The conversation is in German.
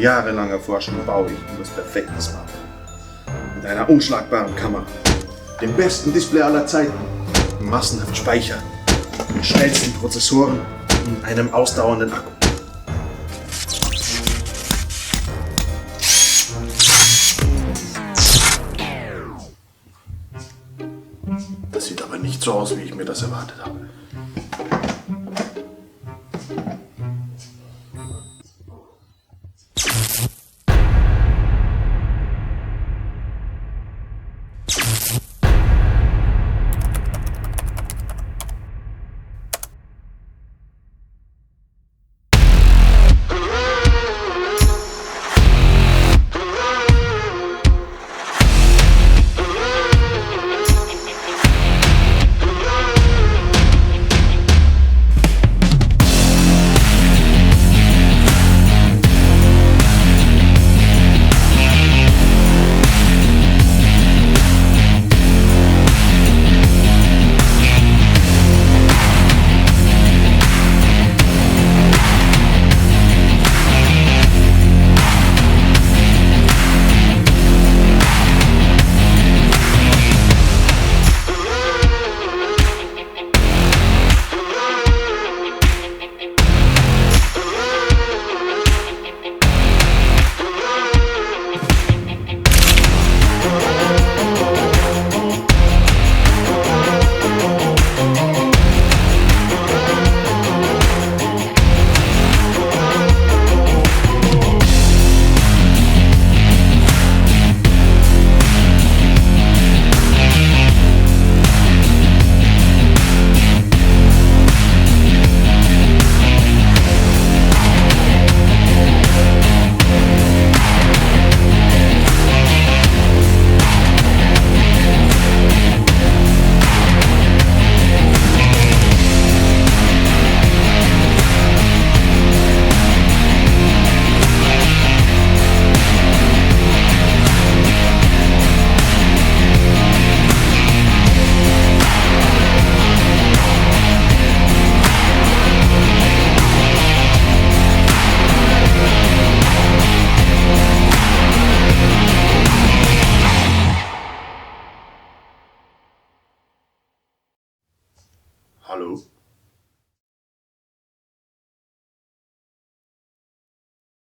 jahrelanger Forschung baue ich das perfekte Smartphone. Mit einer unschlagbaren Kamera, dem besten Display aller Zeiten, massenhaft Speicher, den schnellsten Prozessoren und einem ausdauernden Akku. Das sieht aber nicht so aus, wie ich mir das erwartet habe.